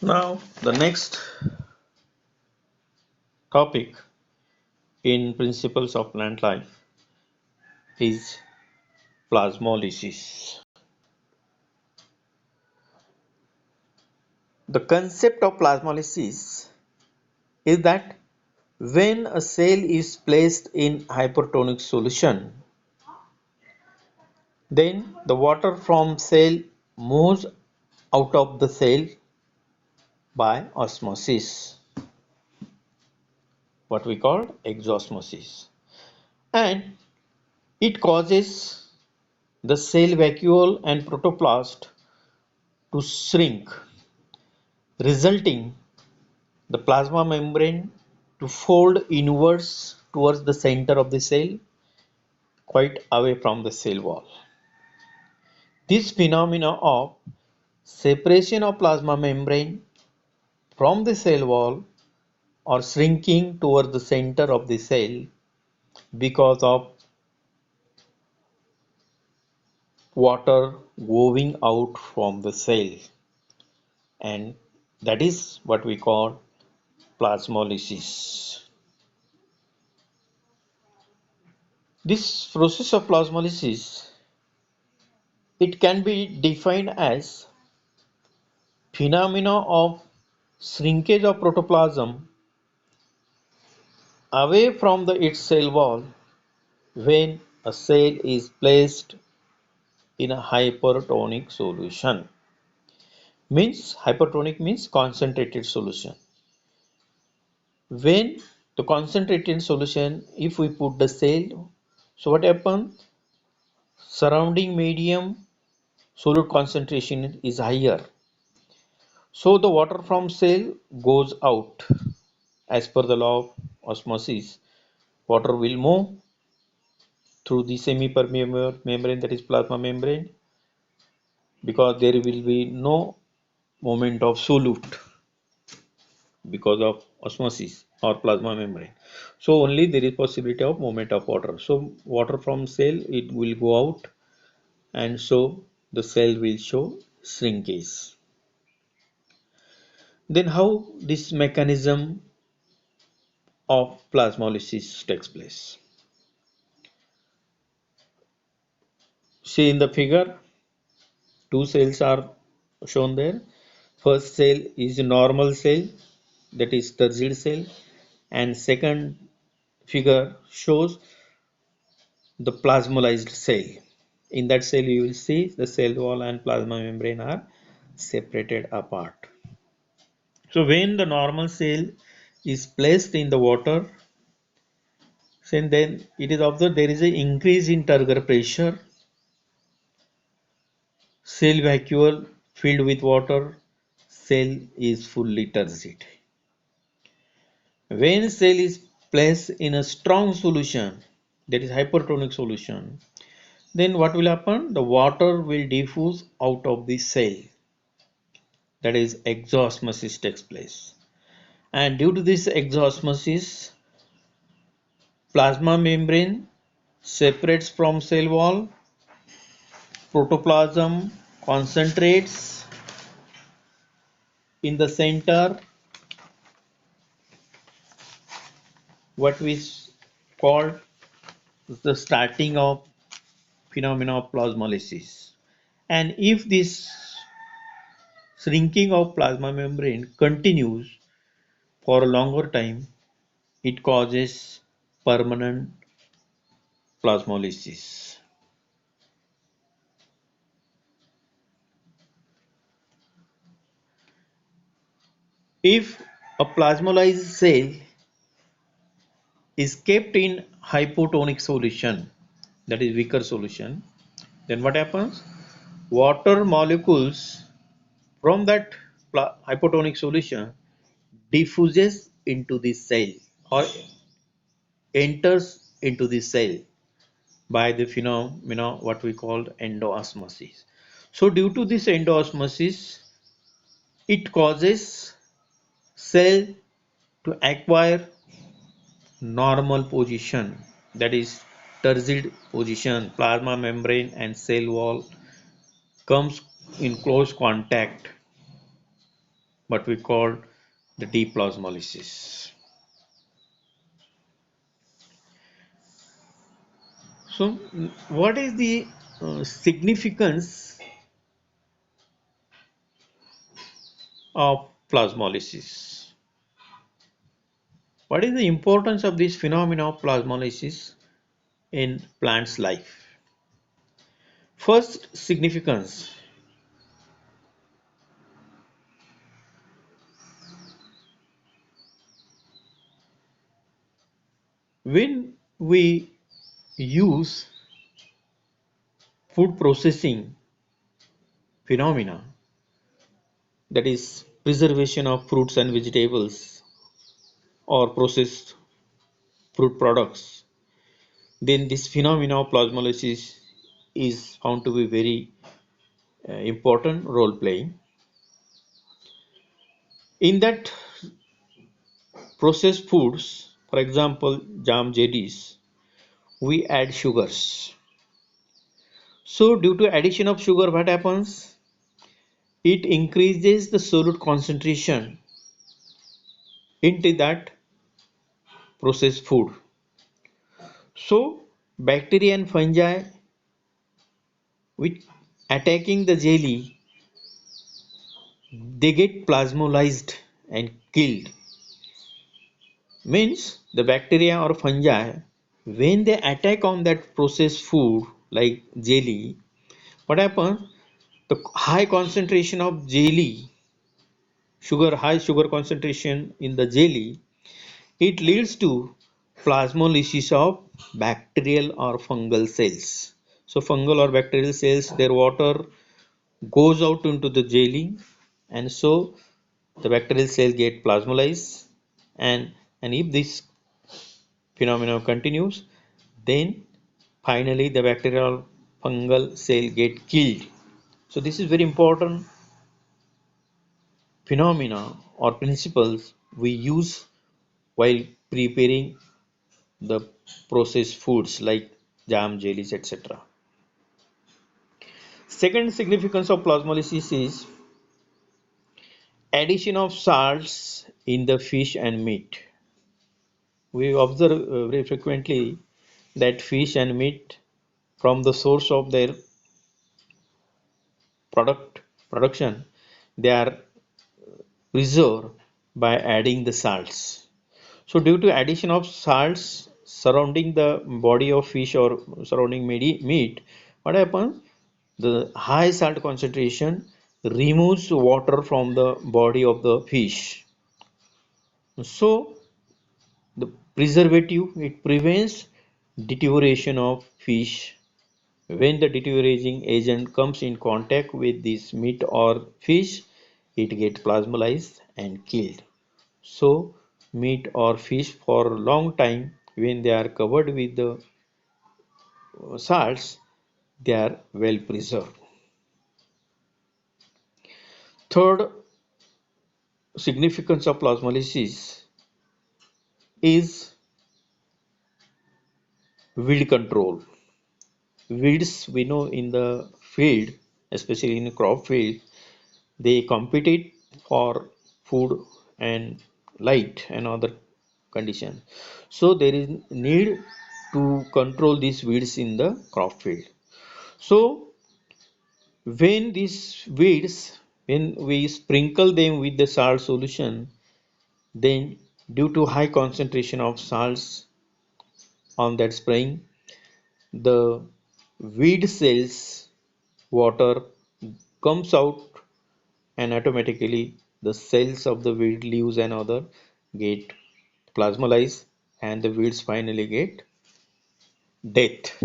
Now, the next topic in principles of plant life is plasmolysis. The concept of plasmolysis is that when a cell is placed in hypertonic solution, then the water from cell moves out of the cell by osmosis, what we call exosmosis, and it causes the cell vacuole and protoplast to shrink, resulting the plasma membrane to fold inwards towards the center of the cell, quite away from the cell wall. This phenomena of separation of plasma membrane from the cell wall or shrinking towards the center of the cell because of water going out from the cell, and that is what we call plasmolysis. This process of plasmolysis, it can be defined as phenomena of shrinkage of protoplasm away from its cell wall when a cell is placed in a hypertonic solution. Means hypertonic means concentrated solution. When the concentrated solution, if we put the cell, so what happens? Surrounding medium solute concentration is higher. So the water from cell goes out. As per the law of osmosis, water will move through the semi-permeable membrane, that is plasma membrane, because there will be no movement of solute because of osmosis or plasma membrane. So only there is possibility of movement of water. So water from cell, it will go out, and so the cell will show shrinkage. Then how this mechanism of plasmolysis takes place? See in the figure, two cells are shown there. First cell is a normal cell, that is turgid cell, and second figure shows the plasmolysed cell. In that cell you will see the cell wall and plasma membrane are separated apart. So when the normal cell is placed in the water, then it is observed there is an increase in turgor pressure, cell vacuole filled with water, cell is fully turgid. When cell is placed in a strong solution, that is hypertonic solution, then what will happen? The water will diffuse out of the cell, that is exosmosis takes place. And due to this exosmosis, plasma membrane separates from cell wall, protoplasm concentrates in the center, what we call the starting of phenomena of plasmolysis. And if this shrinking of plasma membrane continues for a longer time, it causes permanent plasmolysis. If a plasmolyzed cell is kept in hypotonic solution, that is weaker solution, then what happens? Water molecules from that hypotonic solution diffuses into the cell or enters into the cell by the phenomena what we call endoosmosis. So due to this endoosmosis, it causes cell to acquire normal position, that is turgid position. Plasma membrane and cell wall comes in close contact, what we call the deep plasmolysis. So, what is the significance of plasmolysis? What is the importance of this phenomena of plasmolysis in plants' life? First significance: when we use food processing phenomena, that is preservation of fruits and vegetables or processed fruit products, then this phenomena of plasmolysis is found to be very important role playing. In that processed foods, for example, jam jellies, we add sugars. So due to addition of sugar, what happens? It increases the solute concentration into that processed food. So bacteria and fungi which attacking the jelly, they get plasmolized and killed. Means the bacteria or fungi, when they attack on that processed food like jelly, what happens? The high concentration of jelly, high sugar concentration in the jelly, it leads to plasmolysis of bacterial or fungal cells. So fungal or bacterial cells, their water goes out into the jelly, and so the bacterial cell get plasmolized, and if this phenomenon continues, then finally the bacterial fungal cell get killed. So this is very important phenomena or principles we use while preparing the processed foods like jam, jellies, etc. Second significance of plasmolysis is addition of salts in the fish and meat. We observe very frequently that fish and meat, from the source of their production, they are preserved by adding the salts. So due to addition of salts surrounding the body of fish or surrounding meat, what happens? The high salt concentration removes water from the body of the fish. So the preservative, it prevents deterioration of fish. When the deteriorating agent comes in contact with this meat or fish, it gets plasmolized and killed. So meat or fish for a long time, when they are covered with the salts, they are well preserved. Third significance of plasmolysis is weed control. Weeds, we know, in the field, especially in the crop field, they compete for food and light and other conditions. So there is need to control these weeds in the crop field. So when these weeds, when we sprinkle them with the salt solution, then due to high concentration of salts on that spraying, the weed cells water comes out, and automatically the cells of the weed leaves and other get plasmolized, and the weeds finally get death.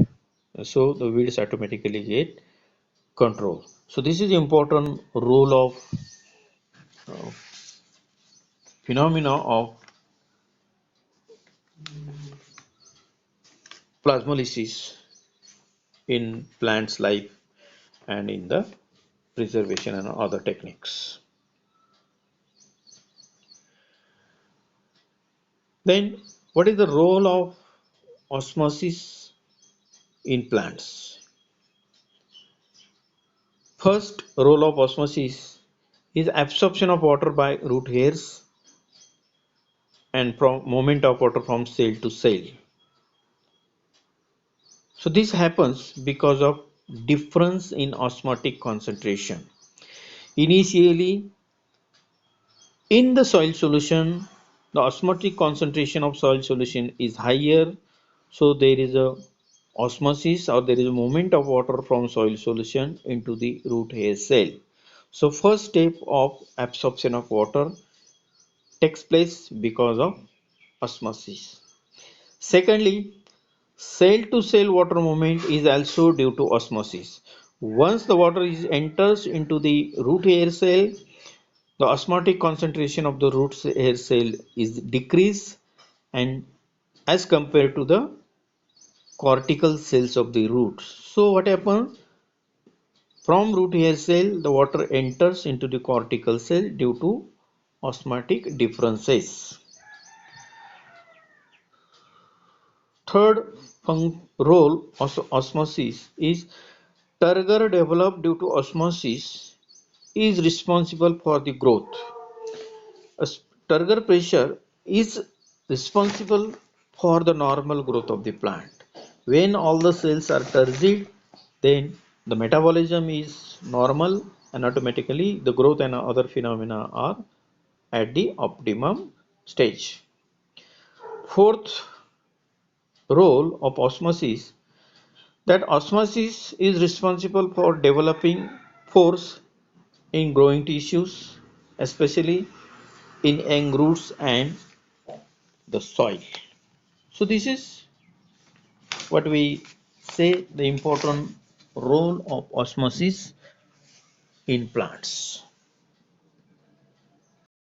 So the weeds automatically get control. So this is the important role of uh, phenomena of plasmolysis in plants life and in the preservation and other techniques. Then what is the role of osmosis in plants? First role of osmosis is absorption of water by root hairs and from movement of water from cell to cell. So this happens because of difference in osmotic concentration. Initially, in the soil solution, the osmotic concentration of soil solution is higher, so there is a osmosis or there is a movement of water from soil solution into the root hair cell. So first step of absorption of water takes place because of osmosis. Secondly, cell to cell water movement is also due to osmosis. Once the water is enters into the root hair cell, the osmotic concentration of the root hair cell is decreased and as compared to the cortical cells of the roots. So what happens? From root hair cell, the water enters into the cortical cell due to osmotic differences. Third role of osmosis is turgor developed due to osmosis is responsible for the growth. Turgor pressure is responsible for the normal growth of the plant. When all the cells are turgid, then the metabolism is normal and automatically the growth and other phenomena are at the optimum stage. Fourth role of osmosis, that osmosis is responsible for developing force in growing tissues, especially in young roots and the soil. So this is what we say the important role of osmosis in plants.